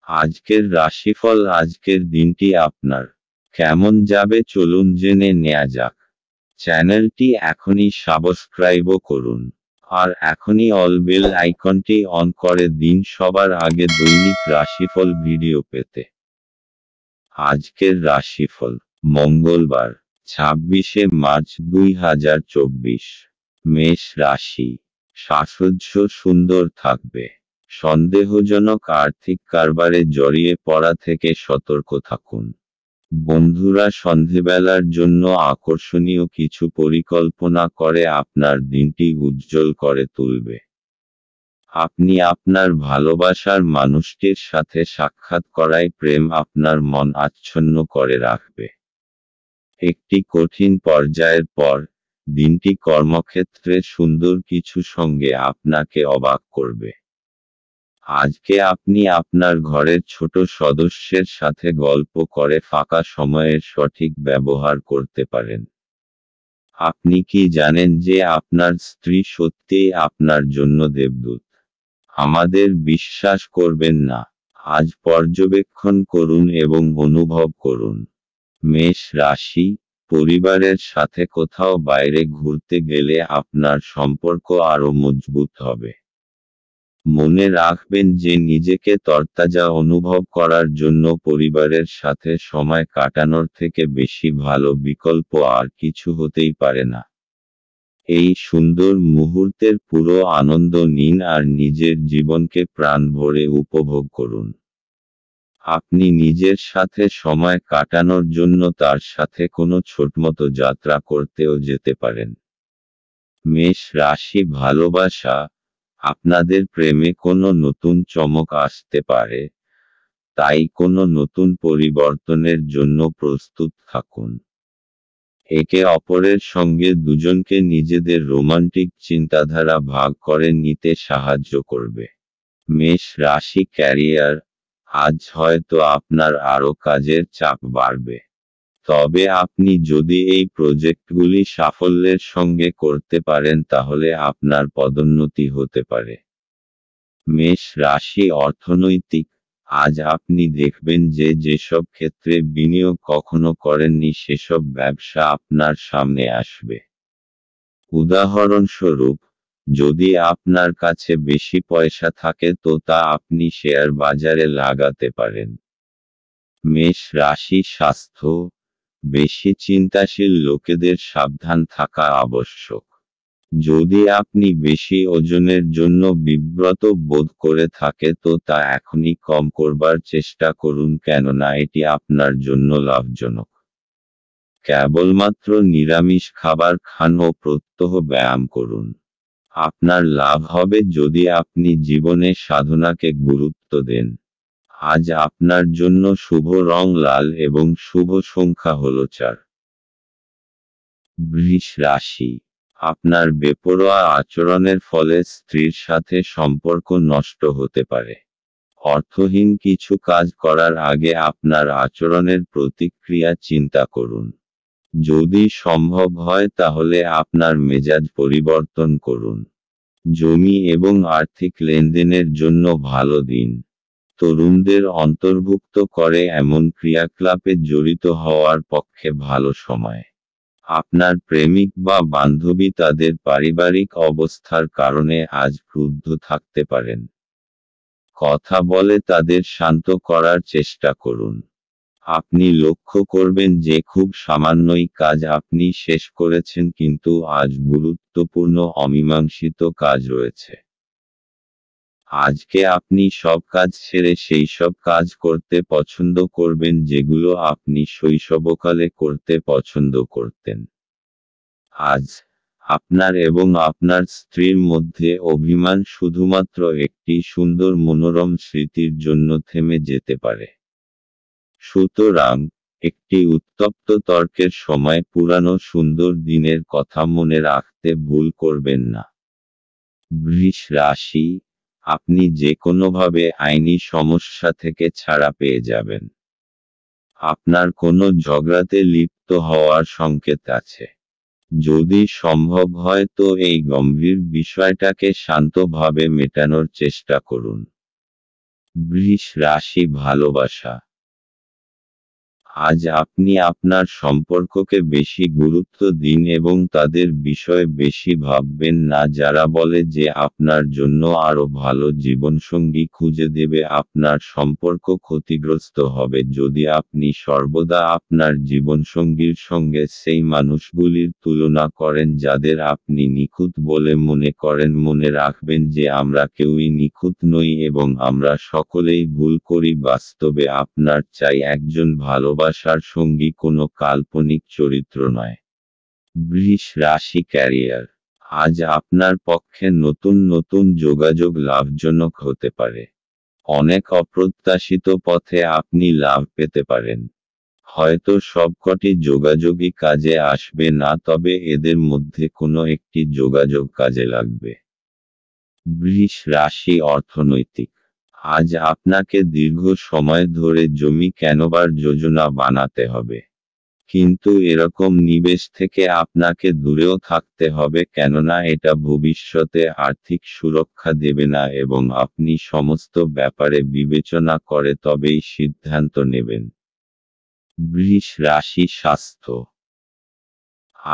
আজকের রাশিফল। আজকের দিনটি আপনার কেমন যাবে চলুন জেনে নেওয়া যাক। চ্যানেলটি এখনই সাবস্ক্রাইবও করুন আর এখনই অল বেল আইকনটি অন করে দিন সবার আগে দৈনিক রাশিফল ভিডিও পেতে। আজকের রাশিফল মঙ্গলবার 26শে মার্চ 2024। মেষ রাশি। সাজসজ্জ সুন্দর থাকবে। সন্দেহজনক আর্থিক কারবারে জড়িয়ে পড়া থেকে সতর্ক থাকুন। বন্ধুরা সন্ধেবেলার জন্য আকর্ষণীয় কিছু পরিকল্পনা করে আপনার দিনটি উজ্জ্বল করে তুলবে। আপনি আপনার ভালোবাসার মানুষটির সাথে সাক্ষাৎ করায় প্রেম আপনার মন আচ্ছন্ন করে রাখবে। একটি কঠিন পর্যায়ের পর দিনটি কর্মক্ষেত্রে সুন্দর কিছু সঙ্গে আপনাকে অবাক করবে। আজকে আপনি আপনার ঘরের ছোট সদস্যের সাথে গল্প করে ফাঁকা সময়ের সঠিক ব্যবহার করতে পারেন। আপনি কি জানেন যে আপনার স্ত্রী সত্যিই আপনার জন্য দেবদূত? আমাদের বিশ্বাস করবেন না? আজ পর্যবেক্ষণ করুন এবং অনুভব করুন। মেষ রাশি। পরিবারের সাথে কোথাও বাইরে ঘুরতে গেলে আপনার সম্পর্ক আরও মজবুত হবে। মনে রাখবেন যে নিজেকে তরতাজা অনুভব করার জন্য পরিবারের সাথে সময় কাটানোর থেকে বেশি ভালো বিকল্প আর কিছু হতেই পারে না। এই সুন্দর মুহূর্তের পুরো আনন্দ নিন আর নিজের জীবনকে প্রাণ ভরে উপভোগ করুন। আপনি নিজের সাথে সময় কাটানোর জন্য তার সাথে কোনো ছোটমতো যাত্রা করতেও যেতে পারেন। মেষ রাশি। ভালোবাসা। আপনাদের প্রেমে কোনো নতুন চমক আসতে পারে, তাই কোনো নতুন পরিবর্তনের জন্য প্রস্তুত থাকুন। একে অপরের সঙ্গে দুজনকে নিজেদের রোমান্টিক চিন্তাধারা ভাগ করে নিতে সাহায্য করবে। মেষ রাশি। ক্যারিয়ার। আজ হয়তো আপনার আরও কাজের চাপ বাড়বে, তবে আপনি যদি এই প্রজেক্টগুলি সাফল্যের সঙ্গে করতে পারেন তাহলে আপনার পদোন্নতি হতে পারে। মেষ রাশি। অর্থনৈতিক। আজ আপনি দেখবেন যে যেসব ক্ষেত্রে বিনিয়োগ কখনো করেননি সেসব ব্যবসা আপনার সামনে আসবে। উদাহরণস্বরূপ, যদি আপনার কাছে বেশি পয়সা থাকে তো তা আপনি শেয়ার বাজারে লাগাতে পারেন। মেষ রাশি। স্বাস্থ্য। বেশি চিন্তাশীল লোকেদের সাবধান থাকা আবশ্যক। যদি আপনি বেশি ওজনের জন্য বিব্রত বোধ করে থাকে তো তা এখনই কম করবার চেষ্টা করুন, কেননা এটি আপনার জন্য লাভজনক। কেবলমাত্র নিরামিষ খাবার খান ও প্রত্যহ ব্যায়াম করুন। আপনার লাভ হবে যদি আপনি জীবনে সাধনাকে গুরুত্ব দেন। আজ আপনার জন্য শুভ রং লাল এবং শুভ সংখ্যা হল 4। বৃষ রাশি। আপনার বেপরোয়া আচরণের ফলে স্ত্রীর সাথে সম্পর্ক নষ্ট হতে পারে। অর্থহীন কিছু কাজ করার আগে আপনার আচরণের প্রতিক্রিয়া চিন্তা করুন। যদি সম্ভব হয় তাহলে আপনার মেজাজ পরিবর্তন করুন। জমি এবং আর্থিক লেনদেনের জন্য ভালো দিন। তরুণদের অন্তর্ভুক্ত করে এমন ক্রিয়াকলাপে জড়িত হওয়ার পক্ষে ভালো সময়। আপনার প্রেমিক বা বান্ধবী তাদের পারিবারিক অবস্থার কারণে আজ ক্রুদ্ধ থাকতে পারেন। কথা বলে তাদের শান্ত করার চেষ্টা করুন। আপনি লক্ষ্য করবেন যে খুব সামান্যই কাজ আপনি শেষ করেছেন, কিন্তু আজ গুরুত্বপূর্ণ অমীমাংসিত কাজ রয়েছে। আজকে আপনি সব কাজ ছেড়ে সেই সব কাজ করতে পছন্দ করবেন যেগুলো আপনি শৈশবকালে করতে পছন্দ করতেন। আজ আপনার এবং আপনার স্ত্রীর মধ্যে অভিমান শুধুমাত্র একটি সুন্দর মনোরম স্মৃতির জন্য থেমে যেতে পারে। সুতরাং, একটি উত্তপ্ত তর্কের সময় পুরানো সুন্দর দিনের কথা মনে রাখতে ভুল করবেন না। বৃষ রাশি। আপনি যে কোনোভাবে আইনি সমস্যা থেকে ছাড়া পেয়ে যাবেন। আপনার কোনো ঝগড়াতে লিপ্ত হওয়ার সংকেত আছে। যদি সম্ভব হয় তো এই গম্ভীর বিষয়টাকে শান্তভাবে মেটানোর চেষ্টা করুন। বৃষ রাশি ভালোবাসা। আজ আপনি আপনার সম্পর্ককে বেশি গুরুত্ব দিন এবং তাদের বিষয়ে বেশি ভাববেন না যারা বলে যে আপনার জন্য আরও ভালো জীবনসঙ্গী খুঁজে দেবে। আপনার সম্পর্ক ক্ষতিগ্রস্ত হবে যদি আপনি সর্বদা আপনার জীবনসঙ্গীর সঙ্গে সেই মানুষগুলির তুলনা করেন যাদের আপনি নিখুঁত বলে মনে করেন। মনে রাখবেন যে আমরা কেউই নিখুঁত নই এবং আমরা সকলেই ভুল করি। বাস্তবে আপনার চাই একজন ভালোবাসার সঙ্গী, কোনো কাল্পনিক চরিত্র নয়। বৃষ রাশি ক্যারিয়ার। আজ আপনার পক্ষে নতুন নতুন যোগাযোগ লাভজনক হতে পারে। অনেক অপ্রত্যাশিত পথে আপনি লাভ পেতে পারেন। হয়তো সবকটি যোগাযোগই কাজে আসবে না, তবে এদের মধ্যে কোনো একটি যোগাযোগ কাজে লাগবে। বৃষ রাশি অর্থনৈতিক। আজ আপনাকে দীর্ঘ সময় ধরে জমি কেনবার যোজনা বানাতে হবে। কিন্তু এরকম নিবেশ থেকে আপনাকে দূরেও থাকতে হবে, কেননা এটা ভবিষ্যতে আর্থিক সুরক্ষা দেবে না এবং আপনি সমস্ত ব্যাপারে বিবেচনা করে তবেই সিদ্ধান্ত নেবেন। বৃষ রাশি স্বাস্থ্য।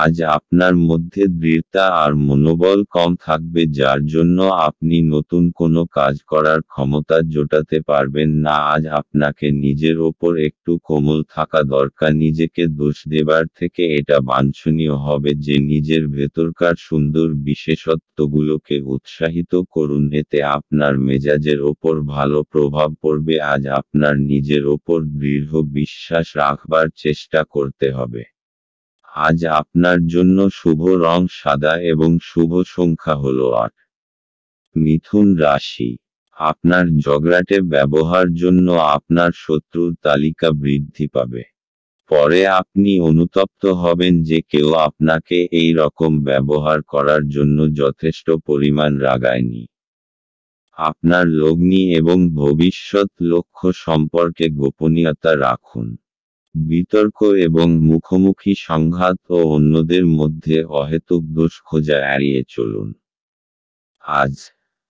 আজ আপনার মধ্যে দৃঢ়তা আর মনোবল কম থাকবে, যার জন্য আপনি নতুন কোনো কাজ করার ক্ষমতা জোটাতে পারবেন না। আজ আপনাকে নিজের ওপর একটু কোমল থাকা দরকার। নিজেকে দোষ দেবার থেকে এটা বাঞ্ছনীয় হবে যে নিজের ভেতরকার সুন্দর বিশেষত্বগুলোকে উৎসাহিত করুন, এতে আপনার মেজাজের ওপর ভালো প্রভাব পড়বে। আজ আপনার নিজের ওপর দৃঢ় বিশ্বাস রাখবার চেষ্টা করতে হবে। আজ আপনার জন্য শুভ রং সাদা এবং শুভ সংখ্যা হলো 8। মিথুন রাশি। আপনার ঝগড়াটে ব্যবহার জন্য আপনার শত্রুর তালিকা বৃদ্ধি পাবে। পরে আপনি অনুতপ্ত হবেন যে কেউ আপনাকে এই রকম ব্যবহার করার জন্য যথেষ্ট পরিমাণ রাগায়নি। আপনার লগ্নি এবং ভবিষ্যৎ লক্ষ্য সম্পর্কে গোপনীয়তা রাখুন। বিতর্ক এবং মুখোমুখি সংঘাত ও অন্যদের মধ্যে অহেতুক দোষ খোঁজা এড়িয়ে চলুন। আজ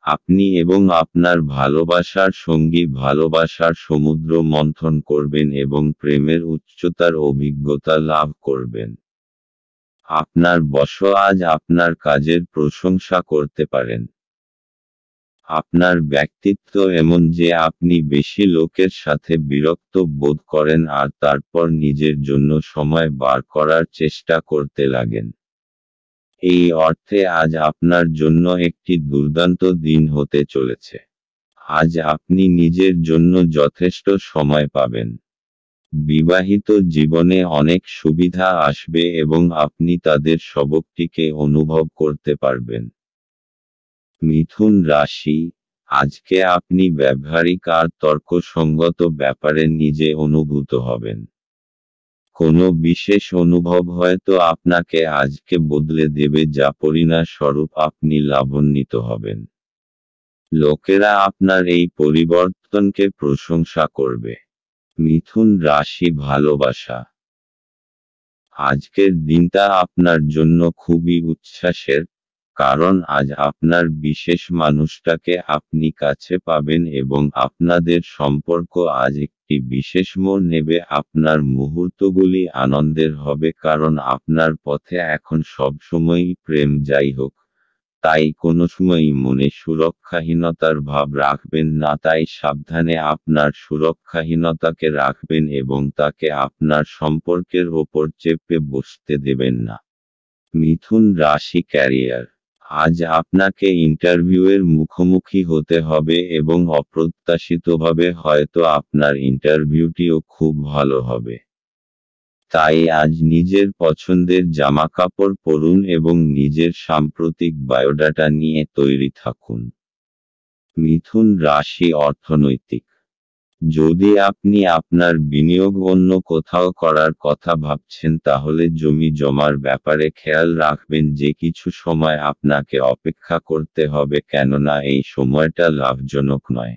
আপনি এবং আপনার ভালোবাসার সঙ্গী ভালোবাসার সমুদ্র মন্থন করবেন এবং প্রেমের উচ্চতার অভিজ্ঞতা লাভ করবেন। আপনার বশ আজ আপনার কাজের প্রশংসা করতে পারেন। আপনার ব্যক্তিত্ব এমন যে আপনি বেশি লোকের সাথে বিরক্ত বোধ করেন আর তারপর নিজের জন্য সময় বার করার চেষ্টা করতে লাগেন। এই অর্থে আজ আপনার জন্য একটি দুর্দান্ত দিন হতে চলেছে। আজ আপনি নিজের জন্য যথেষ্ট সময় পাবেন। বিবাহিত জীবনে অনেক সুবিধা আসবে এবং আপনি তাদের সবকটিকে অনুভব করতে পারবেন। মিথুন রাশি। আজকে আপনি ব্যবহারিক আর তর্কসঙ্গত ব্যাপারে নিজে অনুভূত হবেন। কোনো বিশেষ অনুভব হয়তো আপনাকে আজকে বদলে দেবে, যা পরিণামস্বরূপ আপনি লাভান্বিত হবেন। লোকেরা আপনার এই পরিবর্তনকে প্রশংসা করবে। মিথুন রাশি ভালোবাসা। আজকের দিনটা আপনার জন্য খুবই উচ্ছ্বাসের, কারণ আজ আপনার বিশেষ মানুষটাকে আপনি কাছে পাবেন এবং আপনাদের সম্পর্ক আজ একটি বিশেষ মোড় নেবে। আপনার মুহূর্তগুলি আনন্দের হবে, কারণ আপনার পথে এখন সবসময়ই প্রেম। যাই হোক, তাই কোনো সময়ই মনে সুরক্ষাহীনতার ভাব রাখবেন না। তাই সাবধানে আপনার সুরক্ষাহীনতাকে রাখবেন এবং তাকে আপনার সম্পর্কের ওপর চেপে বসতে দেবেন না। মিথুন রাশি ক্যারিয়ার। আজ আপনাকে ইন্টারভিউয়ের মুখোমুখি হতে হবে এবং অপ্রত্যাশিতভাবে হয়তো আপনার ইন্টারভিউটিও খুব ভালো হবে। তাই আজ নিজের পছন্দের জামাকাপড় পরুন এবং নিজের সাম্প্রতিক বায়োডাটা নিয়ে তৈরি থাকুন। মিথুন রাশি অর্থনৈতিক। যদি আপনি আপনার বিনিয়োগ অন্য কোথাও করার কথা ভাবছেন, তাহলে জমি জমার ব্যাপারে খেয়াল রাখবেন যে কিছু সময় আপনাকে অপেক্ষা করতে হবে, কেননা এই সময়টা লাভজনক নয়।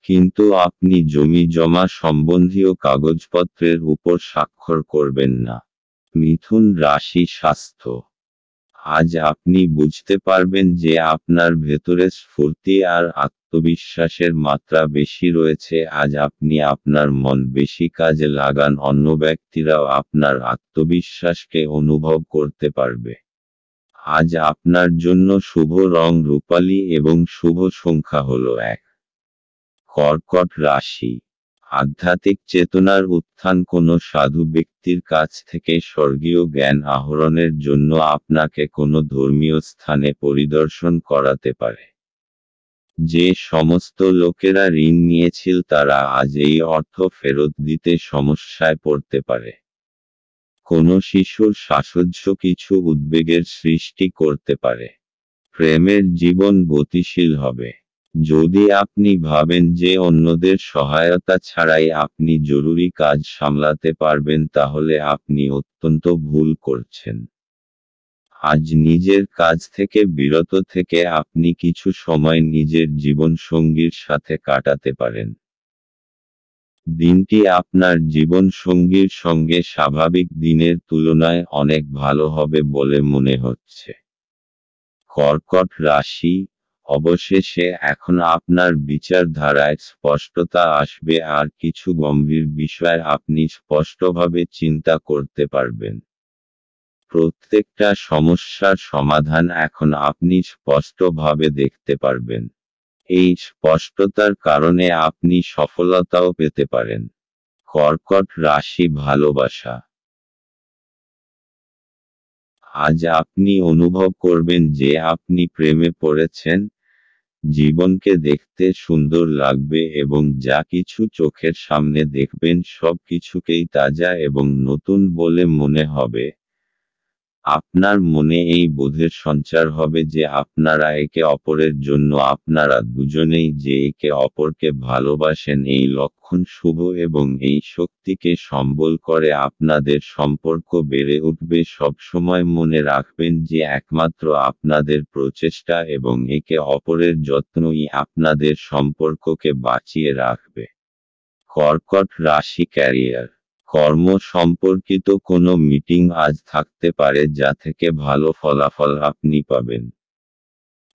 কিন্তু আপনি জমি জমা সম্বন্ধীয় কাগজপত্রের উপর স্বাক্ষর করবেন না। মিথুন রাশি স্বাস্থ্য। আজ আপনি বুঝতে পারবেন যে আপনার ভেতরে স্ফূর্তি আর আত্মবিশ্বাসের মাত্রা বেশি রয়েছে। আজ আপনি আপনার মন বেশি কাজে লাগান, অন্য ব্যক্তিরাও আপনার আত্মবিশ্বাসকে অনুভব করতে পারবে। আজ আপনার জন্য শুভ রং রূপালী এবং শুভ সংখ্যা হলো 1। কর্কট রাশি। আধ্যাত্মিক চেতনার উত্থান কোনো সাধু ব্যক্তির কাছ থেকে স্বর্গীয় জ্ঞান আহরণের জন্য আপনাকে কোনো ধর্মীয় স্থানে পরিদর্শন করাতে পারে। যে সমস্ত লোকেরা ঋণ নিয়েছিল তারা আজ এই অর্থ ফেরত দিতে সমস্যায় পড়তে পারে। কোনো শিশুর সাহচর্য কিছু উদ্বেগের সৃষ্টি করতে পারে। প্রেমের জীবন গতিশীল হবে। যদি আপনি ভাবেন যে অন্যদের সহায়তা ছাড়াই আপনি জরুরি কাজ সামলাতে পারবেন তাহলে আপনি অত্যন্ত ভুল করছেন। আজ নিজের কাজ থেকে বিরত থেকে আপনি কিছু সময় নিজের জীবনসঙ্গীর সাথে কাটাতে পারেন। দিনটি আপনার জীবনসঙ্গীর সঙ্গে স্বাভাবিক দিনের তুলনায় অনেক ভালো হবে বলে মনে হচ্ছে। কর্কট রাশি। অবশেষে এখন আপনার বিচারধারায় স্পষ্টতা আসবে আর কিছু গম্ভীর বিষয় আপনি স্পষ্টভাবে চিন্তা করতে পারবেন। প্রত্যেকটা সমস্যার সমাধান এখন আপনি স্পষ্টভাবে দেখতে পারবেন। এই স্পষ্টতার কারণে আপনি সফলতাও পেতে পারেন। কর্কট রাশি ভালোবাসা। আজ আপনি অনুভব করবেন যে আপনি প্রেমে পড়েছেন। জীবনকে দেখতে সুন্দর লাগবে এবং যা কিছু চোখের সামনে দেখবেন সব কিছুকেই তাজা এবং নতুন বলে মনে হবে। আপনার মনে এই বোধের সঞ্চার হবে যে আপনারা একে অপরের জন্য আপনারা দুজনেই যে একে অপরকে ভালোবাসেন। এই লক্ষণ শুভ এবং এই শক্তিকে সম্বল করে আপনাদের সম্পর্ক বেড়ে উঠবে। সবসময় মনে রাখবেন যে একমাত্র আপনাদের প্রচেষ্টা এবং একে অপরের যত্নই আপনাদের সম্পর্ককে বাঁচিয়ে রাখবে। কর্কট রাশি ক্যারিয়ার। কর্ম সম্পর্কিত কোনো মিটিং আজ থাকতে পারে যা থেকে ভালো ফলাফল আপনি পাবেন।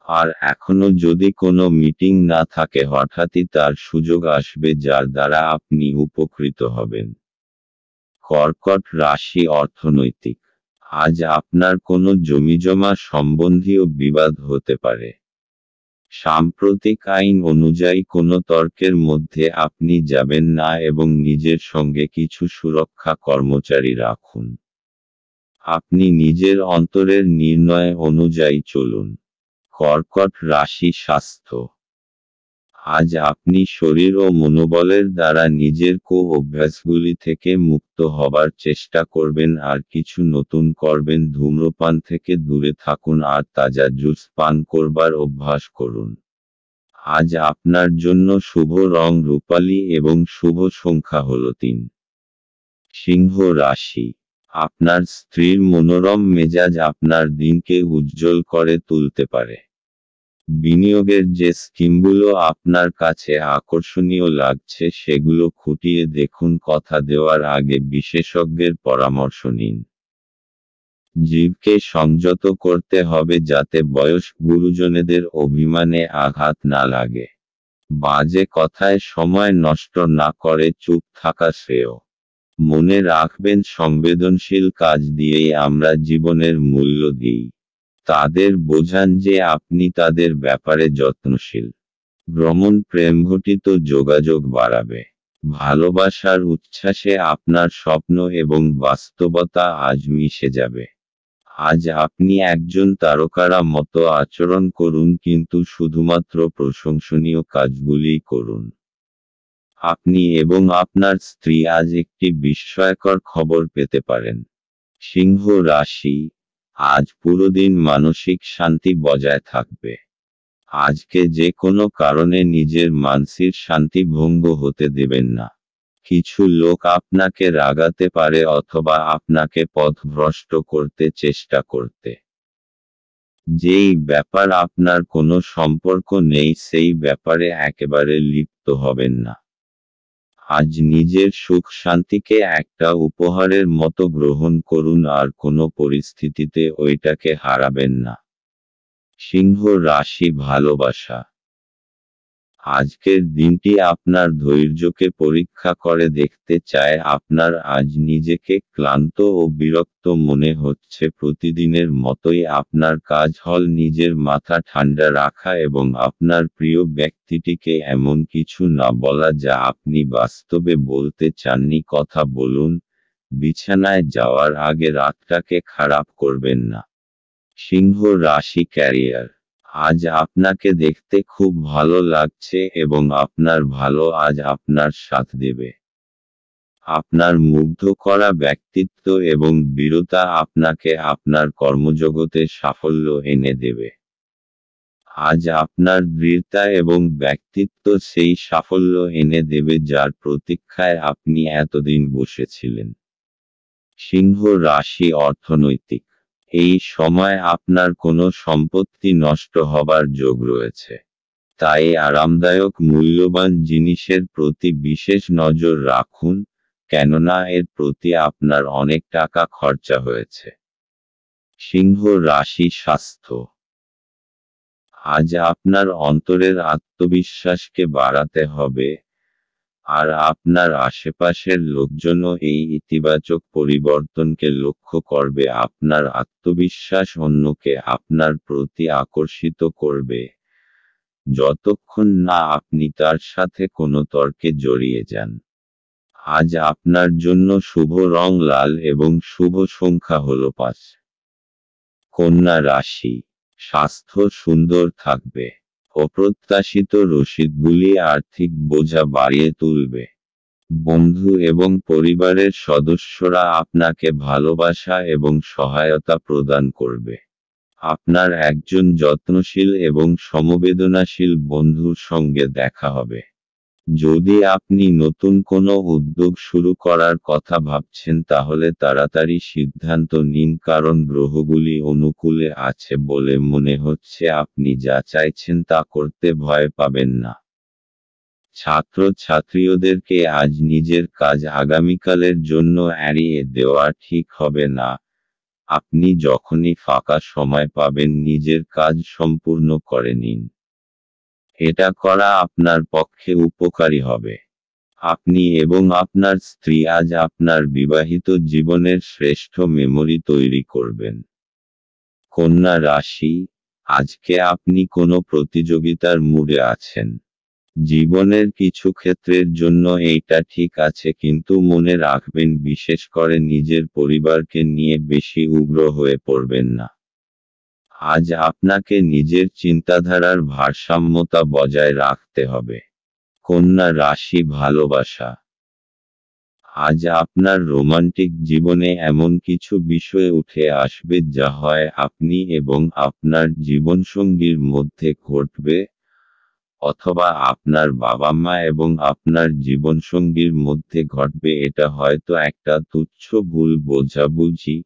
আর এখনো যদি কোনো মিটিং না থাকে হঠাৎই তার সুযোগ আসবে যার দ্বারা আপনি উপকৃত হবেন। কর্কট রাশি অর্থনৈতিক। আজ আপনার কোনো জমিজমা সম্বন্ধীয় বিবাদ হতে পারে। সাম্প্রতিক আইন অনুযায়ী কোনো তর্কের মধ্যে আপনি যাবেন না এবং নিজের সঙ্গে কিছু সুরক্ষা কর্মচারী রাখুন। আপনি নিজের অন্তরের নির্ণয় অনুযায়ী চলুন। কর্কট রাশি স্বাস্থ্য। আজ আপনি শরীর ও মনোবলের দ্বারা নিজের অভ্যাসগুলি থেকে মুক্ত হবার চেষ্টা করবেন আর কিছু নতুন করবেন। ধূম্রপান থেকে দূরে থাকুন আর তাজা জুস পান করবার অভ্যাস করুন। আজ আপনার জন্য শুভ রং রূপালী এবং শুভ সংখ্যা হল 3। সিংহ রাশি। আপনার স্ত্রীর মনোরম মেজাজ আপনার দিনকে উজ্জ্বল করে তুলতে পারে। বিনিয়োগের যে স্কিমগুলো আপনার কাছে আকর্ষণীয় লাগছে সেগুলো খুঁটিয়ে দেখুন। কথা দেওয়ার আগে বিশেষজ্ঞের পরামর্শ নিন। জীবকে সংযত করতে হবে যাতে বয়স্ক গুরুজনেদের অভিমানে আঘাত না লাগে। বাজে কথায় সময় নষ্ট না করে চুপ থাকা শ্রেয়। মনে রাখবেন সংবেদনশীল কাজ দিয়েই আমরা জীবনের মূল্য দিই। তাদের বোঝান যে আপনি তাদের ব্যাপারে যত্নশীল। ভ্রমণ প্রেমঘটিত যোগাযোগ বাড়াবে। ভালোবাসার উচ্ছ্বাসে আপনার স্বপ্ন এবং বাস্তবতা আজ মিশে যাবে। আজ আপনি একজন তারকারা মতো আচরণ করুন কিন্তু শুধুমাত্র প্রশংসনীয় কাজগুলিই করুন। আপনি এবং আপনার স্ত্রী আজ একটি বিস্ময়কর খবর পেতে পারেন। সিংহ রাশি। আজ পুরো দিন মানসিক শান্তি বজায় থাকবে। আজকে যে কোনো কারণে নিজের মানসিক শান্তি ভঙ্গ হতে দেবেন না। কিছু লোক আপনাকে রাগাতে পারে অথবা আপনাকে পথভ্রষ্ট করতে চেষ্টা করতে। যেই ব্যাপার আপনার কোনো সম্পর্ক নেই সেই ব্যাপারে একেবারে লিপ্ত হবেন না। আজ নিজের সুখ শান্তিকে একটা উপহারের মতো গ্রহণ করুন আর কোনো পরিস্থিতিতে ওইটাকে হারাবেন না। সিংহ রাশি ভালোবাসা। আজকের দিনটি আপনার ধৈর্যকে পরীক্ষা করে দেখতে চায়। আপনার আজ নিজেকে ক্লান্ত ও বিরক্ত মনে হচ্ছে। প্রতিদিনের মতোই আপনার কাজ হল নিজের মাথা ঠান্ডা রাখা এবং আপনার প্রিয় ব্যক্তিটিকে এমন কিছু না বলা যা আপনি বাস্তবে বলতে চাননি। কথা বলুন, বিছানায় যাওয়ার আগে রাতটাকে খারাপ করবেন না। সিংহ রাশি ক্যারিয়ার। আজ আপনাকে দেখতে খুব ভালো লাগছে এবং আপনার ভালো আজ আপনার সাথ দেবে। আপনার মুগ্ধ করা ব্যক্তিত্ব এবং বীরতা আপনাকে আপনার কর্মজগতে সাফল্য এনে দেবে। আজ আপনার দৃঢ়তা এবং ব্যক্তিত্ব সেই সাফল্য এনে দেবে যার প্রতীক্ষায় আপনি এতদিন বসেছিলেন। সিংহ রাশি অর্থনৈতিক। এই সময় আপনার কোনো সম্পত্তি নষ্ট হবার যোগ রয়েছে। তাই আরামদায়ক মূল্যবান জিনিসের প্রতি বিশেষ নজর রাখুন, কেননা এর প্রতি আপনার অনেক টাকা খরচা হয়েছে। সিংহ রাশি স্বাস্থ্য। আজ আপনার অন্তরের আত্মবিশ্বাসকে বাড়াতে হবে, আর আপনার আশেপাশের লোকজনও এই ইতিবাচক পরিবর্তনকে লক্ষ্য করবে। আপনার আত্মবিশ্বাস অন্যকে আপনার প্রতি আকর্ষিত করবে, যতক্ষণ না আপনি তার সাথে কোনো তর্কে জড়িয়ে যান। আজ আপনার জন্য শুভ রং লাল এবং শুভ সংখ্যা হল 5। কন্যা রাশি। স্বাস্থ্য সুন্দর থাকবে। অপ্রত্যাশিত রসিদগুলি আর্থিক বোঝা বাড়িয়ে তুলবে। বন্ধু এবং পরিবারের সদস্যরা আপনাকে ভালোবাসা এবং সহায়তা প্রদান করবে। আপনার একজন যত্নশীল এবং সমবেদনাশীল বন্ধুর সঙ্গে দেখা হবে। যদি আপনি নতুন কোনো উদ্যোগ শুরু করার কথা ভাবছেন তাহলে তাড়াতাড়ি সিদ্ধান্ত নিন, কারণ গ্রহগুলি অনুকূলে আছে বলে মনে হচ্ছে। আপনি যা চাইছেন তা করতে ভয় পাবেন না। ছাত্রছাত্রীদেরকে আজ নিজের কাজ আগামীকালের জন্য এড়িয়ে দেওয়া ঠিক হবে না। আপনি যখনই ফাঁকা সময় পাবেন নিজের কাজ সম্পূর্ণ করে নিন। এটা করা আপনার পক্ষে উপকারী হবে। আপনি এবং আপনার স্ত্রী আজ আপনার বিবাহিত জীবনের শ্রেষ্ঠ মেমরি তৈরি করবেন। কন্যা রাশি। আজকে আপনি কোনো প্রতিযোগিতার মুডে আছেন। জীবনের কিছু ক্ষেত্রের জন্য এইটা ঠিক আছে, কিন্তু মনে রাখবেন বিশেষ করে নিজের পরিবারকে নিয়ে বেশি উগ্র হয়ে পড়বেন না। আজ আপনাকে নিজের চিন্তাধারার ভারসাম্যতা বজায় রাখতে হবে। কন্যা রাশি ভালোবাসা। আজ আপনার রোমান্টিক জীবনে এমন কিছু বিষয় উঠে আসবে যা হয় আপনি এবং আপনার জীবনসঙ্গীর মধ্যে ঘটবে, অথবা আপনার বাবা মা এবং আপনার জীবনসঙ্গীর মধ্যে ঘটবে। এটা হয়তো একটা তুচ্ছ ভুল বোঝাবুঝি,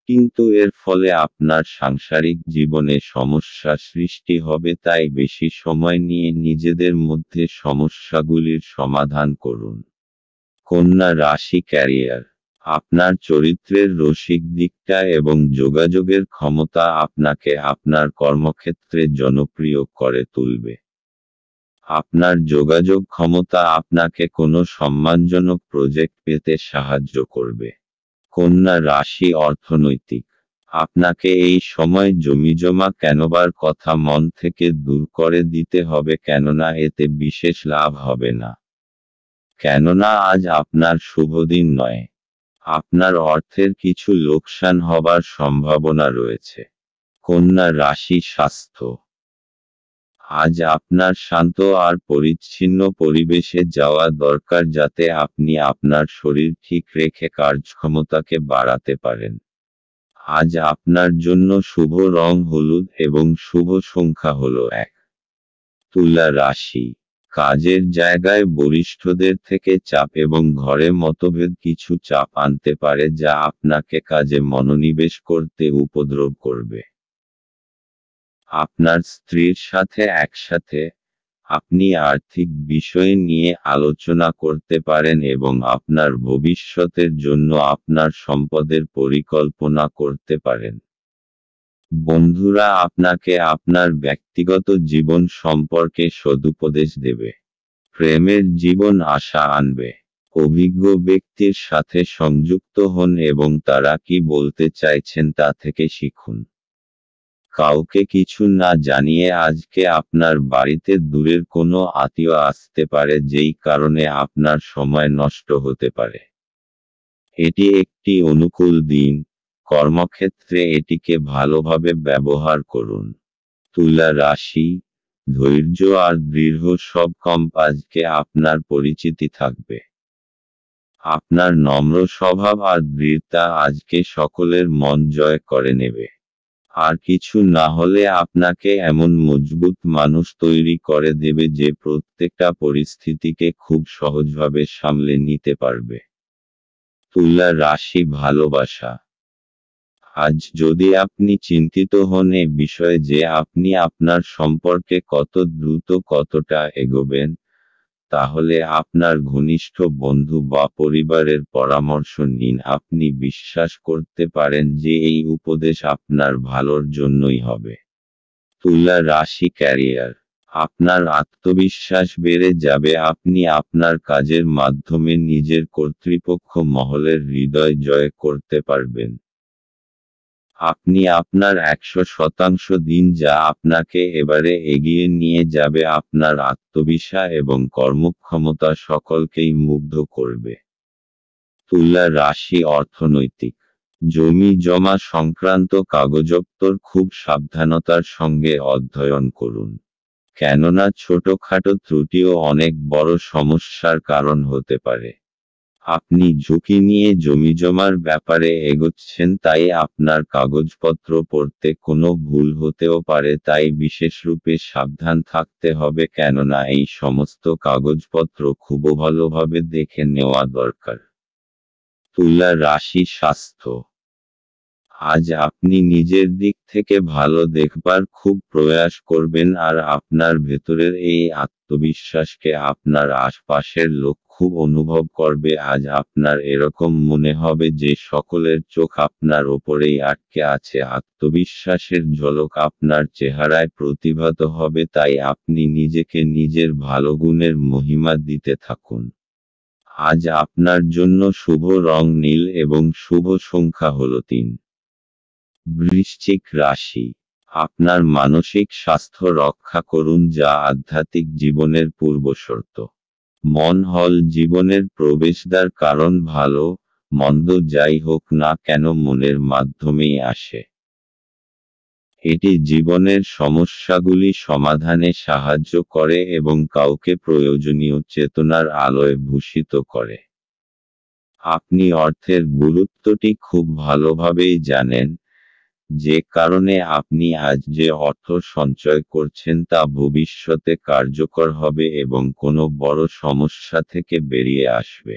কিন্তু এর ফলে আপনার সাংসারিক জীবনে সমস্যা সৃষ্টি হবে। তাই বেশি সময় নিয়ে নিজেদের মধ্যে সমস্যাগুলির সমাধান করুন। কন্যা রাশি ক্যারিয়ার। আপনার চরিত্রের রসিক দিকটা এবং যোগাযোগের ক্ষমতা আপনাকে আপনার কর্মক্ষেত্রে জনপ্রিয় করে তুলবে। আপনার যোগাযোগ ক্ষমতা আপনাকে কোনো সম্মানজনক প্রজেক্ট পেতে সাহায্য করবে। কন্যা রাশি অর্থনৈতিক। আপনাকে এই সময় জমিজমা কেনবার কথা মন থেকে দূর করে দিতে হবে, কেননা এতে বিশেষ লাভ হবে না। কেননা আজ আপনার শুভদিন নয়। আপনার অর্থের কিছু লোকসান হবার সম্ভাবনা রয়েছে। কন্যা রাশি স্বাস্থ্য। আজ আপনার শান্ত আর পরিচ্ছন্ন পরিবেশে যাওয়া দরকার, যাতে আপনি আপনার শরীর ঠিক রেখে কার্যক্ষমতাকে বাড়াতে পারেন। আজ আপনার জন্য শুভ রং হলুদ এবং শুভ সংখ্যা হল 1। তুলা রাশি। কাজের জায়গায় বরিষ্ঠদের থেকে চাপ এবং ঘরে মতভেদ কিছু চাপ আনতে পারে, যা আপনাকে কাজে মনোনিবেশ করতে উপদ্রব করবে। আপনার স্ত্রীর সাথে একসাথে আপনি আর্থিক বিষয় নিয়ে আলোচনা করতে পারেন এবং আপনার ভবিষ্যতের জন্য আপনার সম্পদের পরিকল্পনা করতে পারেন। বন্ধুরা আপনাকে আপনার ব্যক্তিগত জীবন সম্পর্কে সদুপদেশ দেবে। প্রেমের জীবন আশা আনবে। অভিজ্ঞ ব্যক্তির সাথে সংযুক্ত হন এবং তারা কি বলতে চাইছেন তা থেকে শিখুন। কাউকে কিছু না জানিয়ে আজকে আপনার বাড়িতে দূরের কোনো আত্মীয় আসতে পারে, যেই কারণে আপনার সময় নষ্ট হতে পারে। এটি একটি অনুকূল দিন, কর্মক্ষেত্রে এটিকে ভালোভাবে ব্যবহার করুন। তুলা রাশি, ধৈর্য আর দৃঢ় সব আজকে আপনার পরিচিতি থাকবে। আপনার নম্র স্বভাব আর দৃঢ়তা আজকে সকলের মন জয় করে নেবে। আর কিছু না হলে আপনাকে এমন মজবুত মানুষ তৈরি করে দেবে যে প্রত্যেকটা পরিস্থিতিকে খুব সহজভাবে সামলে নিতে পারবে। তুলা রাশি, ভালোবাসা। আজ যদি আপনি চিন্তিত হন এ বিষয়ে যে আপনি আপনার সম্পর্কে কত দ্রুত কতটা এগোবেন, তাহলে আপনার ঘনিষ্ঠ বন্ধু বা পরিবারের পরামর্শ নিন। আপনি বিশ্বাস করতে পারেন যে এই উপদেশ আপনার ভালোর জন্যই হবে। তুলা রাশি, ক্যারিয়ার। আপনার আত্মবিশ্বাস বেড়ে যাবে। আপনি আপনার কাজের মাধ্যমে নিজের কর্তৃপক্ষ মহলের হৃদয় জয় করতে পারবেন। আপনি আপনার 100% দিন যা আপনাকে এবারে এগিয়ে নিয়ে যাবে। আপনার আত্মবিশ্বাস এবং কর্মক্ষমতা সকলকেই মুগ্ধ করবে। তুলা রাশি, অর্থনৈতিক। জমি জমা সংক্রান্ত কাগজপত্র খুব সাবধানতার সঙ্গে অধ্যয়ন করুন, কেননা ছোটখাটো ত্রুটিও অনেক বড় সমস্যার কারণ হতে পারে। আপনি ঝুঁকি নিয়ে জমিজমার ব্যাপারে এগোচ্ছেন, তাই আপনার কাগজপত্র পড়তে কোনো ভুল হতেও পারে, তাই বিশেষরূপে সাবধান থাকতে হবে, কেননা এই সমস্ত কাগজপত্র খুব ভালোভাবে দেখে নেওয়া দরকার। তুলা রাশি, স্বাস্থ্য। আজ আপনি নিজের দিক থেকে ভালো দেখবার খুব প্রয়াস করবেন আর আপনার ভেতরের এই আত্মবিশ্বাসকে আপনার আশপাশের লোক খুব অনুভব করবে। আজ আপনার এরকম মনে হবে যে সকলের চোখ আপনার ওপরেই আটকে আছে। আত্মবিশ্বাসের ঝলক আপনার চেহারায় প্রতিভাত হবে, তাই আপনি নিজেকে নিজের ভালো গুণের মহিমা দিতে থাকুন। আজ আপনার জন্য শুভ রং নীল এবং শুভ সংখ্যা হল 3। বৃশ্চিক রাশি। আপনার মানসিক স্বাস্থ্য রক্ষা করুন, যা আধ্যাত্মিক জীবনের পূর্বশর্ত। মন হল জীবনের প্রবেশদ্বার, কারণ ভালো মন্দ যাই হোক না কেন মনের মাধ্যমেই আসে। এটি জীবনের সমস্যাগুলি সমাধানে সাহায্য করে এবং কাউকে প্রয়োজনীয় চেতনার আলোয় ভূষিত করে। আপনি অর্থের গুরুত্বটি খুব ভালোভাবেই জানেন, যে কারণে আপনি আজ যে অর্থ সঞ্চয় করছেন তা ভবিষ্যতে কার্যকর হবে এবং কোনো বড় সমস্যা থেকে বেরিয়ে আসবে।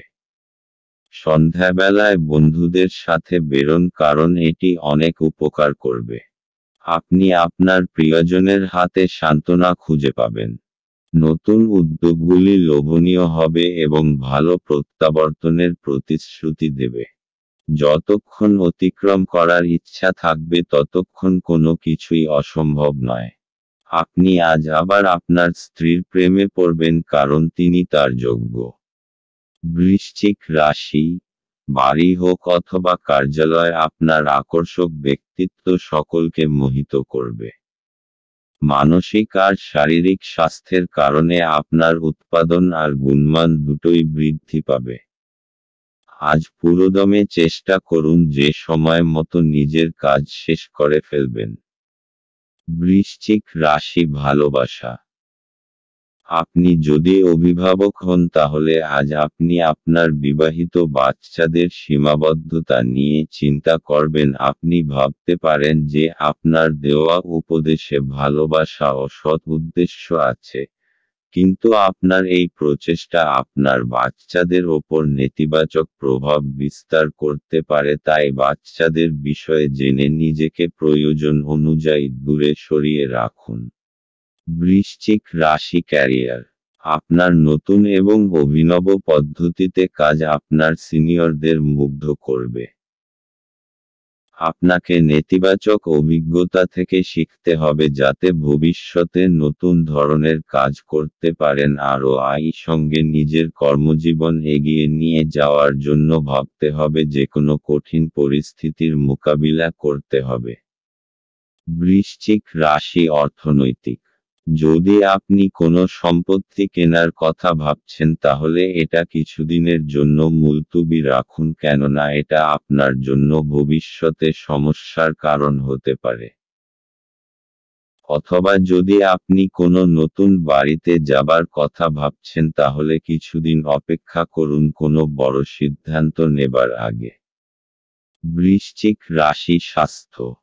সন্ধ্যাবেলায় বন্ধুদের সাথে বেরোন, কারণ এটি অনেক উপকার করবে। আপনি আপনার প্রিয়জনের হাতে সান্ত্বনা খুঁজে পাবেন। নতুন উদ্যোগগুলি লোভনীয় হবে এবং ভালো প্রত্যাবর্তনের প্রতিশ্রুতি দেবে। যতক্ষণ অতিক্রম করার ইচ্ছা থাকবে ততক্ষণ কোনো কিছুই অসম্ভব নয়। আপনি আজ আবার আপনার স্ত্রীর প্রেমে পড়বেন, কারণ তিনি তার যোগ্য। বৃশ্চিক রাশি। বাড়ি হোক অথবা কার্যালয়, আপনার আকর্ষক ব্যক্তিত্ব সকলকে মোহিত করবে। মানসিক আর শারীরিক স্বাস্থ্যের কারণে আপনার উৎপাদন আর গুণমান দুটোই বৃদ্ধি পাবে। আজ পুরোদমে চেষ্টা করুন যে সময় মতো নিজের কাজ শেষ করে ফেলবেন। বৃশ্চিক রাশি, ভালোবাসা। আপনি যদি অভিভাবক হন তাহলে আজ আপনি আপনার বিবাহিত বাচ্চাদের সীমাবদ্ধতা নিয়ে চিন্তা করবেন। আপনি ভাবতে পারেন যে আপনার দেওয়া উপদেশে ভালোবাসা ও সৎ উদ্দেশ্য আছে, কিন্তু আপনার এই প্রচেষ্টা আপনার বাচ্চাদের ওপর নেতিবাচক প্রভাব বিস্তার করতে পারে, তাই বাচ্চাদের বিষয়ে জেনে নিজেকে প্রয়োজন অনুযায়ী দূরে সরিয়ে রাখুন। বৃশ্চিক রাশি ক্যারিয়ার। আপনার নতুন এবং অভিনব পদ্ধতিতে কাজ আপনার সিনিয়রদের মুগ্ধ করবে। আপনাকে নেতিবাচক অভিজ্ঞতা থেকে শিখতে হবে যাতে ভবিষ্যতে নতুন ধরনের কাজ করতে পারেন আরও সঙ্গে নিজের কর্মজীবন এগিয়ে নিয়ে যাওয়ার জন্য ভাবতে হবে যেকোনো কঠিন পরিস্থিতির মোকাবিলা করতে হবে। বৃশ্চিক রাশি অর্থনৈতিক। যদি আপনি কোনো সম্পত্তি কেনার কথা ভাবছেন তাহলে এটা কিছুদিনের জন্য মুলতুবি রাখুন কেননা এটা আপনার জন্য ভবিষ্যতে সমস্যার কারণ হতে পারে। অথবা যদি আপনি কোনো নতুন বাড়িতে যাবার কথা ভাবছেন তাহলে কিছুদিন অপেক্ষা করুন কোনো বড় সিদ্ধান্ত নেবার আগে। বৃশ্চিক রাশি স্বাস্থ্য।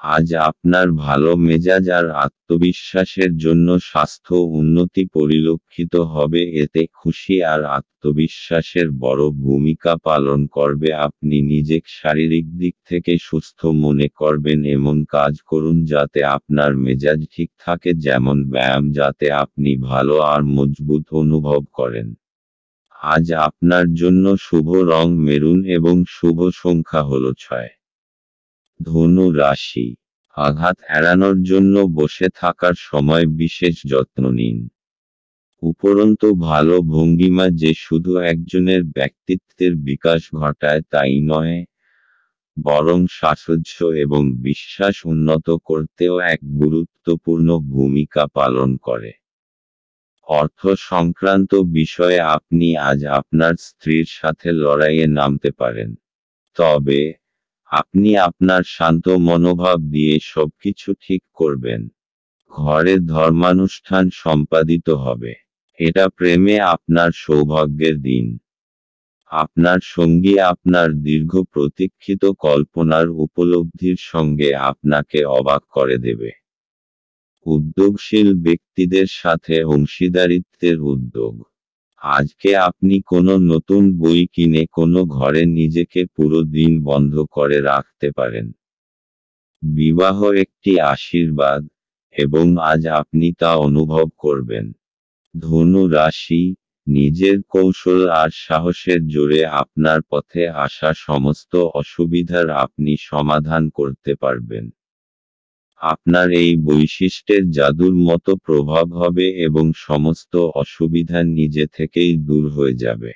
আজ আপনার ভালো মেজাজ আর আত্মবিশ্বাসের জন্য স্বাস্থ্য উন্নতি পরিলক্ষিত হবে এতে খুশি আর আত্মবিশ্বাসের বড় ভূমিকা পালন করবে আপনি নিজেকে শারীরিক দিক থেকে সুস্থ মনে করবেন এমন কাজ করুন যাতে আপনার মেজাজ ঠিক থাকে যেমন ব্যায়াম যাতে আপনি ভালো আর মজবুত অনুভব করেন। আজ আপনার জন্য শুভ রং মেরুন এবং শুভ সংখ্যা হলো 6। ধনু রাশি। আঘাত এড়ানোর জন্য বসে থাকার সময় বিশেষ যত্ন নিন। উপরন্তু ভালো ভঙ্গিমা যে শুধু একজনের ব্যক্তিত্বের বিকাশ ঘটায় তাই নয়, বরং সাহস এবং বিশ্বাস উন্নত করতেও এক গুরুত্বপূর্ণ ভূমিকা পালন করে। অর্থ সংক্রান্ত বিষয়ে আপনি আজ আপনার স্ত্রীর সাথে লড়াইয়ে নামতে পারেন। তবে আপনি আপনার শান্ত মনোভাব দিয়ে সবকিছু ঠিক করবেন। ঘরে ধর্মানুষ্ঠান সম্পাদিত হবে। এটা প্রেমে আপনার সৌভাগ্যের দিন। আপনার সঙ্গী আপনার দীর্ঘ প্রতীক্ষিত কল্পনার উপলব্ধির সঙ্গে আপনাকে অবাক করে দেবে। উদ্যোগশীল ব্যক্তিদের সাথে অংশীদারিত্বের উদ্যোগ। আজকে আপনি কোনো নতুন বই কিনে কোনো ঘরে নিজেকে পুরো দিন বন্ধ করে রাখতে পারেন। বিবাহ একটি আশীর্বাদ, এবং আজ আপনি তা অনুভব করবেন। ধনু রাশি। নিজের কৌশল আর সাহসের জোরে আপনার পথে আসা সমস্ত অসুবিধার আপনি সমাধান করতে পারবেন। আপনার এই বৈশিষ্ট্যের জাদুর মতো প্রভাব হবে এবং সমস্ত অসুবিধা নিজে থেকেই দূর হয়ে যাবে।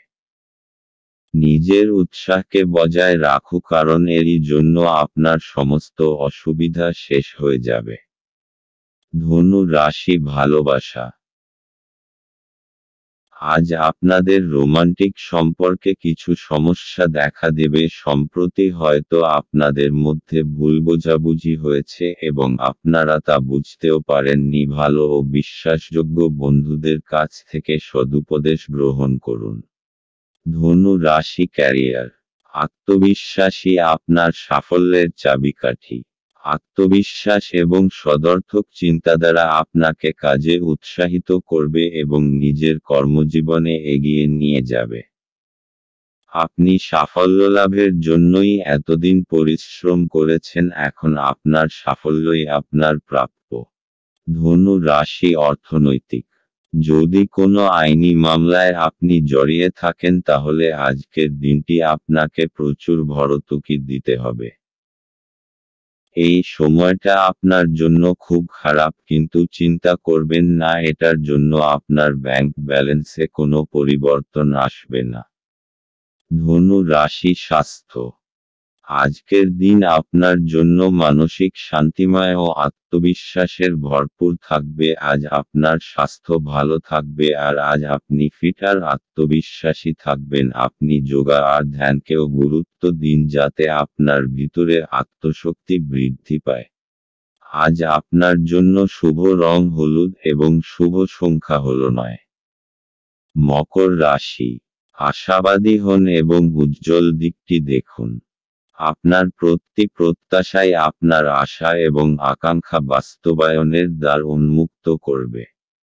নিজের উৎসাহকে বজায় রাখুন কারণ এরই জন্য আপনার সমস্ত অসুবিধা শেষ হয়ে যাবে। ধনু রাশি ভালোবাসা। আজ আপনাদের রোমান্টিক সম্পর্কে কিছু সমস্যা দেখা দেবে সম্প্রতি হয়তো আপনাদের মধ্যে ভুল বোঝাবুঝি হয়েছে এবং আপনারা তা বুঝতেও পারেননি ভালো ও বিশ্বাসযোগ্য বন্ধুদের কাছ থেকে সদুপদেশ গ্রহণ করুন। ধনু রাশি ক্যারিয়ার। আত্মবিশ্বাসী আপনার সাফল্যের চাবিকাঠি। আত্মবিশ্বাস এবং সদর্থক চিন্তাধারা আপনাকে কাজে উৎসাহিত করবে এবং নিজের কর্মজীবনে এগিয়ে নিয়ে যাবে। আপনি সাফল্য লাভের জন্যই এতদিন পরিশ্রম করেছেন এখন আপনার সাফল্যই আপনার প্রাপ্য। ধনু রাশি অর্থনৈতিক। যদি কোনো আইনি মামলায় আপনি জড়িয়ে থাকেন তাহলে আজকের দিনটি আপনাকে প্রচুর ভর্তুকি দিতে হবে। এই সময়টা আপনার জন্য খুব খারাপ কিন্তু চিন্তা করবেন না এটার জন্য আপনার ব্যাংক ব্যালেন্সে কোনো পরিবর্তন আসবে না। ধনু রাশি স্বাস্থ্য। আজকের দিন আপনার জন্য মানসিক শান্তিময় ও আত্মবিশ্বাসের ভরপুর থাকবে আজ আপনার স্বাস্থ্য ভালো থাকবে আর আজ আপনি ফিট আর আত্মবিশ্বাসী থাকবেন আপনি যোগা আর ধ্যানকেও গুরুত্ব দিন যাতে আপনার ভিতরে আত্মশক্তি বৃদ্ধি পায়। আজ আপনার জন্য শুভ রং হলুদ এবং শুভ সংখ্যা হলো 9। মকর রাশি। আশাবাদী হন এবং উজ্জ্বল দিকটি দেখুন। আপনার প্রতি প্রত্যাশাই আপনার আশা এবং আকাঙ্ক্ষা বাস্তবায়নের দ্বার উন্মুক্ত করবে।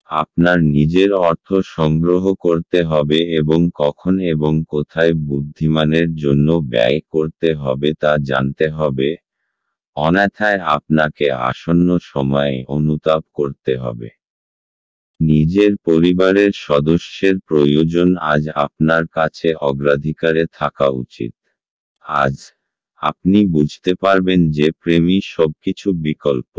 আপনার নিজের অর্থ সংগ্রহ করতে হবে এবং কখন এবং কোথায় বুদ্ধিমানের জন্য ব্যয় করতে হবে তা জানতে হবে। অন্যথায় আপনাকে আসন্ন সময়ে অনুতাপ করতে হবে। নিজের পরিবারের সদস্যের প্রয়োজন আজ আপনার কাছে অগ্রাধিকারে থাকা উচিত। আজ আপনি বুঝতে পারবেন যে প্রেমই সবকিছু বিকল্প।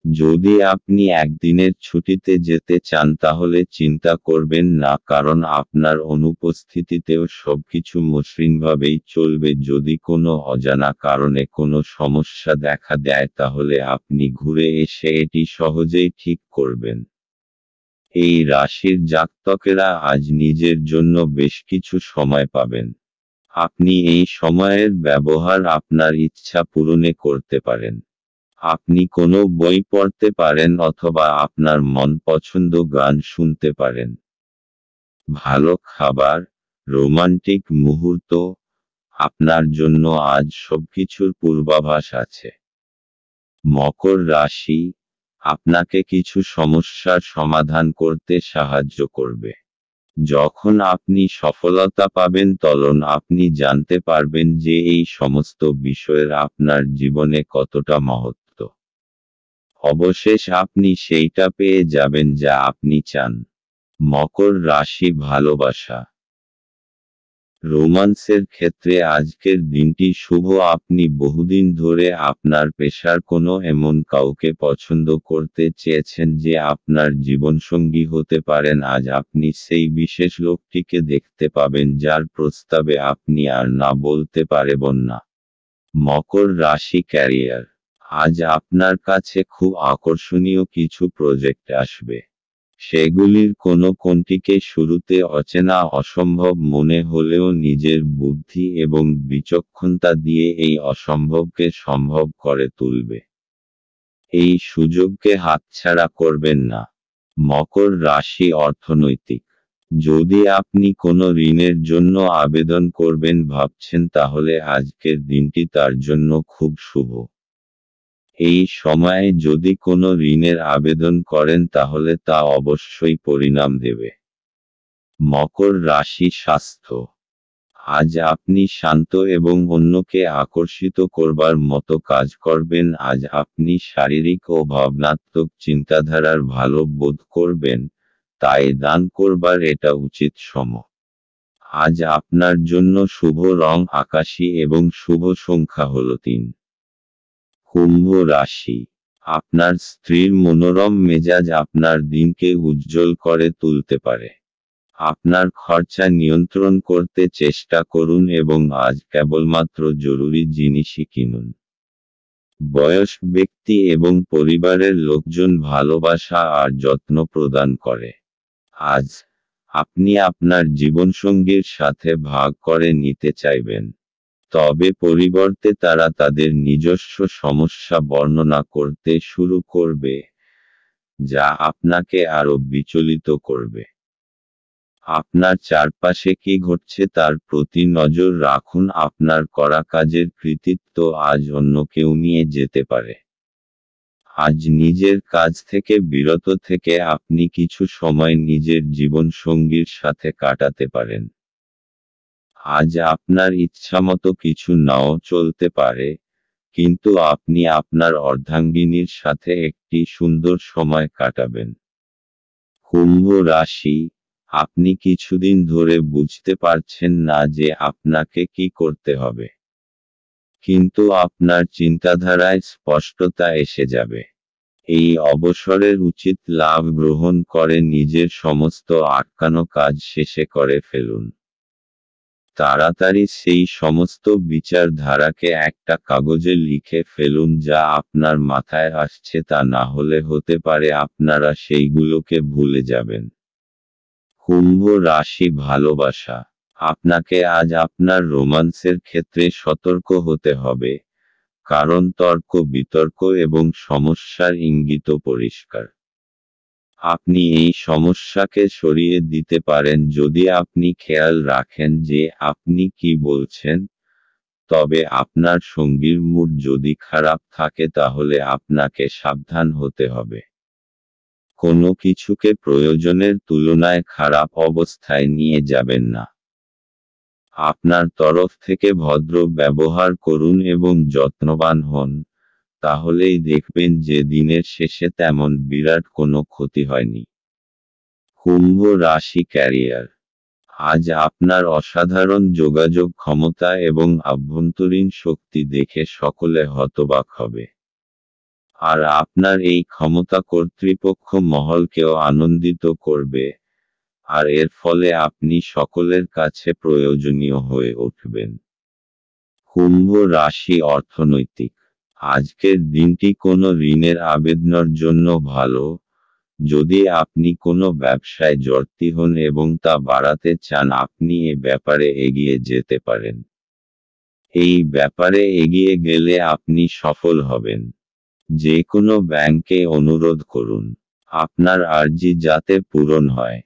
যদি আপনি একদিনের ছুটিতে যেতে চান তাহলে চিন্তা করবেন না, কারণ আপনার অনুপস্থিতিতেও সবকিছু মসৃণভাবেই চলবে। যদি কোনো অজানা কারণে কোনো সমস্যা দেখা দেয় তাহলে আপনি ঘুরে এসে এটি সহজেই ঠিক করবেন। এই রাশির জাতকেরা আজ নিজের জন্য বেশ কিছু সময় পাবেন। আপনি এই সময়ের ব্যবহার আপনার ইচ্ছা পূরণে করতে পারেন। আপনি কোনো বই পড়তে পারেন অথবা আপনার মন পছন্দ গান শুনতে পারেন। ভালো খাবার, রোমান্টিক মুহূর্ত, আপনার জন্য আজ সবকিছুর পূর্বাভাস আছে। মকর রাশি আপনাকে কিছু সমস্যার সমাধান করতে সাহায্য করবে। যখন আপনি সফলতা পাবেন তখন আপনি জানতে পারবেন যে এই সমস্ত বিষয়ের আপনার জীবনে কতটা মহত্ব। অবশেষ আপনি সেইটা পেয়ে যাবেন যা আপনি চান। মকর রাশি ভালোবাসা, রোমান্সের ক্ষেত্রে আজকের দিনটি শুভ। আপনি বহুদিন ধরে আপনার পেশার কোনো এমন কাউকে পছন্দ করতে চেয়েছেন যে আপনার জীবনসঙ্গী হতে পারেন। আজ আপনি সেই বিশেষ লোকটিকে দেখতে পাবেন যার প্রস্তাবে আপনি আর না বলতে পারবেন না। মকর রাশি ক্যারিয়ার, আজ আপনার কাছে খুব আকর্ষণীয় কিছু প্রজেক্ট আসবে। সেগুলির কোনো কোনটিকে শুরুতে অচেনা অসম্ভব মনে হলেও নিজের বুদ্ধি এবং বিচক্ষণতা দিয়ে এই অসম্ভবকে সম্ভব করে তুলবে। এই সুযোগকে হাতছাড়া করবেন না। মকর রাশি অর্থনৈতিক, যদি আপনি কোনো ঋণের জন্য আবেদন করবেন ভাবছেন তাহলে আজকের দিনটি তার জন্য খুব শুভ। এই সময়ে যদি কোনো ঋণের আবেদন করেন তাহলে তা অবশ্যই পরিণাম দেবে। মকর রাশি স্বাস্থ্য, আজ আপনি শান্ত এবং অন্যকে আকর্ষিত করবার মতো কাজ করবেন। আজ আপনি শারীরিক ও ভাবনাত্মক চিন্তাধারার ভালো বোধ করবেন, তাই দান করবার এটা উচিত সময়। আজ আপনার জন্য শুভ রং আকাশী এবং শুভ সংখ্যা হল 3। কুম্ভ রাশি, আপনার স্ত্রীর মনোরম মেজাজ আপনার দিনকে উজ্জ্বল করে তুলতে পারে। আপনার খরচা নিয়ন্ত্রণ করতে চেষ্টা করুন এবং আজ কেবলমাত্র জরুরি জিনিসই কিনুন। বয়স্ক ব্যক্তি এবং পরিবারের লোকজন ভালোবাসা আর যত্ন প্রদান করে। আজ আপনি আপনার জীবনসঙ্গীর সাথে ভাগ করে নিতে চাইবেন, তবে পরিবর্তে তারা তাদের নিজস্ব সমস্যা বর্ণনা করতে শুরু করবে, যা আপনাকে আরও বিচলিত করবে। আপনার চারপাশে কি ঘটছে তার প্রতি নজর রাখুন। আপনার করা কাজের কৃতিত্ব আজ অন্য কেউ নিয়ে যেতে পারে। আজ নিজের কাজ থেকে বিরত থেকে আপনি কিছু সময় নিজের জীবনসঙ্গীর সাথে কাটাতে পারেন। আজ আপনার ইচ্ছামতো কিছু নাও চলতে পারে, কিন্তু আপনি আপনার অর্ধাঙ্গিনীর সাথে একটি সুন্দর সময় কাটাবেন। কুম্ভ রাশি, আপনি কিছুদিন ধরে বুঝতে পারছেন না যে আপনাকে কি করতে হবে, কিন্তু আপনার চিন্তাধারায় স্পষ্টতা এসে যাবে। এই অবসরের উচিত লাভ গ্রহণ করে নিজের সমস্ত আটকানো কাজ শেষে করে ফেলুন। তাড়াতাড়ি সেই সমস্ত বিচারধারাকে একটা কাগজে লিখে ফেলুন যা আপনার মাথায় আসছে, তা না হলে হতে পারে আপনারা সেইগুলোকে ভুলে যাবেন। কুম্ভ রাশি ভালোবাসা, আপনাকে আজ আপনার রোমান্সের ক্ষেত্রে সতর্ক হতে হবে, কারণ তর্ক বিতর্ক এবং সমস্যার ইঙ্গিত পরিষ্কার। আপনি এই সমস্যাকে সরিয়ে দিতে পারেন যদি আপনি খেয়াল রাখেন যে আপনি কি বলছেন, তবে আপনার সঙ্গীর মুড যদি খারাপ থাকে তাহলে আপনাকে সাবধান হতে হবে। কোনো কিছুকে প্রয়োজনের তুলনায় খারাপ অবস্থায় নিয়ে যাবেন না। আপনার তরফ থেকে ভদ্র ব্যবহার করুন এবং যত্নবান হন, তাহলেই দেখবেন যে দিনের শেষে তেমন বিরাট কোনো ক্ষতি হয়নি। কুম্ভ রাশি ক্যারিয়ার। আজ আপনার অসাধারণ যোগাযোগ ক্ষমতা এবং আভ্যন্তরীণ শক্তি দেখে সকলে হতবাক হবে। আর আপনার এই ক্ষমতা কর্তৃপক্ষ মহলকেও আনন্দিত করবে, আর এর ফলে আপনি সকলের কাছে প্রয়োজনীয় হয়ে উঠবেন। কুম্ভ রাশি অর্থনৈতিক। আজকের দিনটি কোনো ঋণের আবেদনের জন্য ভালো, যদি আপনি কোনো ব্যবসায় জড়িত হন এবং তা বাড়াতে চান আপনি এ ব্যাপারে এগিয়ে যেতে পারেন। এই ব্যাপারে এগিয়ে গেলে আপনি সফল হবেন। যে কোনো ব্যাংকে অনুরোধ করুন, আপনার আর্জি যাতে পূরণ হয়।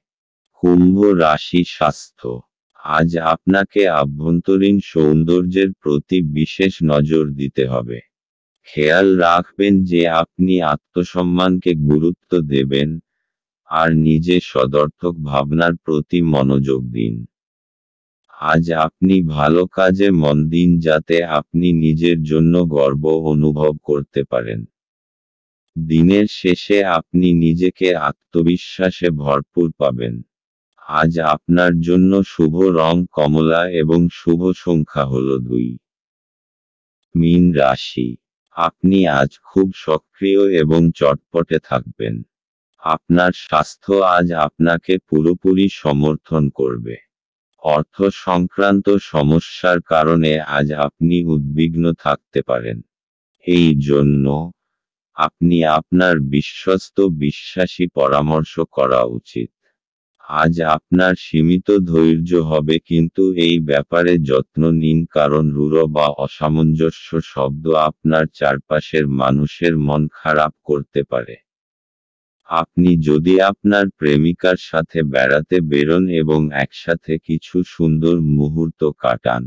কুম্ভ রাশি স্বাস্থ্য। আজ আপনাকে আভ্যন্তরীণ সৌন্দর্যের প্রতি বিশেষ নজর দিতে হবে। খেয়াল রাখবেন যে আপনি আত্মসম্মানকে গুরুত্ব দেবেন, আর নিজের সদর্থক ভাবনার প্রতি মনোযোগ দিন। আজ আপনি ভালো কাজে মন দিন যাতে আপনি নিজের জন্য গর্ব অনুভব করতে পারেন। দিনের শেষে আপনি নিজেকে আত্মবিশ্বাসে ভরপুর পাবেন। আজ আপনার জন্য শুভ রং কমলা এবং শুভ সংখ্যা হল 2। মীন রাশি। আপনি আজ খুব সক্রিয় এবং চটপটে থাকবেন। আপনার স্বাস্থ্য আজ আপনাকে পুরোপুরি সমর্থন করবে। অর্থ সংক্রান্ত সমস্যার কারণে আজ আপনি উদ্বিগ্ন থাকতে পারেন। এই জন্য আপনি আপনার বিশ্বস্ত বিশ্বাসী পরামর্শ করা উচিত। আজ আপনার সীমিত ধৈর্য হবে কিন্তু এই ব্যাপারে যত্ন নিন কারণ রূঢ় বা অসামঞ্জস্য শব্দ আপনার চারপাশের মানুষের মন খারাপ করতে পারে। আপনি যদি আপনার প্রেমিকার সাথে বেড়াতে বেরোন এবং একসাথে কিছু সুন্দর মুহূর্ত কাটান,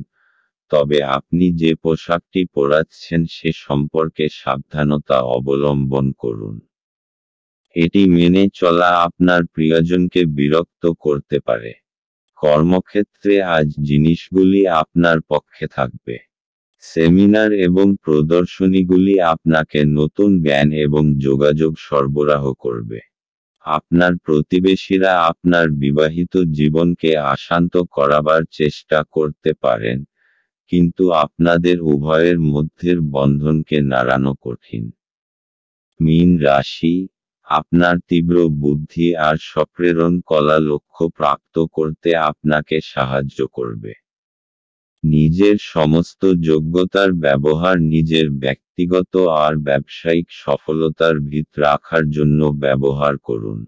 তবে আপনি যে পোশাকটি পরাচ্ছেন সে সম্পর্কে সাবধানতা অবলম্বন করুন। এটি মেনে চলা আপনার প্রিয়জনকে বিরক্ত করতে পারে। কর্মক্ষেত্রে আজ জিনিসগুলি আপনার পক্ষে থাকবে। সেমিনার এবং প্রদর্শনীগুলি আপনাকে নতুন জ্ঞান এবং যোগাযোগ সরবরাহ করবে। আপনার প্রতিবেশীরা আপনার বিবাহিত জীবনকে অশান্ত করাবার চেষ্টা করতে পারেন, কিন্তু আপনাদের উভয়ের মধ্যের বন্ধনকে নাড়ানো কঠিন। মীন রাশি। আপনার তীব্র বুদ্ধি আর সপ্রেরণ কলা লক্ষ্য প্রাপ্ত করতে আপনাকে সাহায্য করবে। নিজের সমস্ত যোগ্যতার ব্যবহার নিজের ব্যক্তিগত আর ব্যবসায়িক সফলতার ভিত রাখার জন্য ব্যবহার করুন।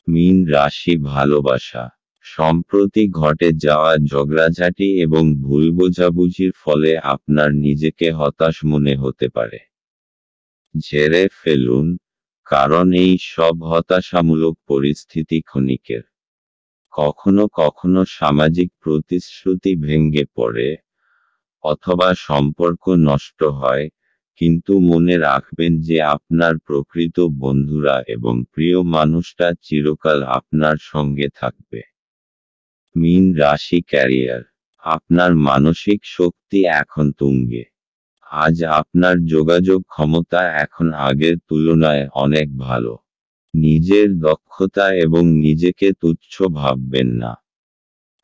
মীন রাশি ভালোবাসা। সম্প্রতি ঘটে যাওয়া ঝগড়াঝাটি এবং ভুল বোঝাবুঝির ফলে আপনার নিজেকে হতাশ মনে হতে পারে। ঝেড়ে ফেলুন, কারণ এই সব হতাশামূলক পরিস্থিতি ক্ষণিকের। কখনো কখনো সামাজিক প্রতিশ্রুতি ভেঙে পড়ে, অথবা সম্পর্ক নষ্ট হয়, কিন্তু মনে রাখবেন যে আপনার প্রকৃত বন্ধুরা এবং প্রিয় মানুষটা চিরকাল আপনার সঙ্গে থাকবে। মীন রাশি ক্যারিয়ার। আপনার মানসিক শক্তি এখন তুঙ্গে। আজ আপনার যোগাযোগ ক্ষমতা এখন আগের তুলনায় অনেক ভালো। নিজের দক্ষতা এবং নিজেকে তুচ্ছ ভাববেন না।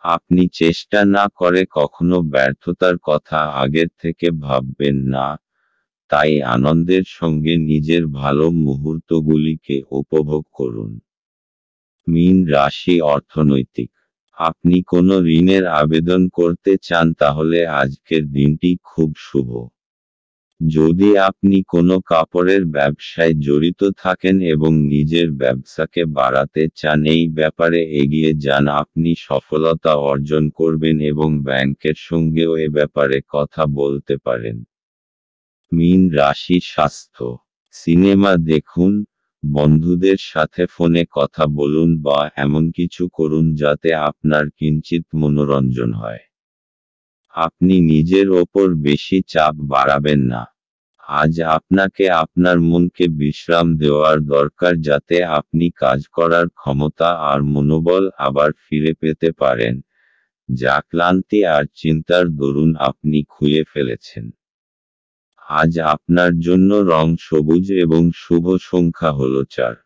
আপনি চেষ্টা না করে কখনো ব্যর্থতার কথা আগের থেকে ভাববেন না, তাই আনন্দের সঙ্গে নিজের ভালো মুহূর্তগুলিকে উপভোগ করুন। মীন রাশি অর্থনৈতিক। আপনি কোনো ঋণের আবেদন করতে চান তাহলে আজকের দিনটি খুব শুভ। যদি আপনি কোনো কাপড়ের ব্যবসায় জড়িত থাকেন এবং নিজের ব্যবসাকে বাড়াতে চান এই ব্যাপারে এগিয়ে যান আপনি সফলতা অর্জন করবেন এবং ব্যাংকের সঙ্গেও এ ব্যাপারে কথা বলতে পারেন। মীন রাশি স্বাস্থ্য। সিনেমা দেখুন, বন্ধুদের সাথে ফোনে কথা বলুন বা এমন কিছু করুন যাতে আপনার কিঞ্চিৎ মনোরঞ্জন হয়। আপনি নিজের ওপর বেশি চাপ বাড়াবেন না। আজ আপনাকে আপনার মনকে বিশ্রাম দেওয়ার দরকার যাতে আপনি কাজ করার ক্ষমতা আর মনোবল আবার ফিরে পেতে পারেন, যা ক্লান্তি আর চিন্তার দরুন আপনি খুলে ফেলেছেন। আজ আপনার জন্য রং সবুজ এবং শুভ সংখ্যা হল 4।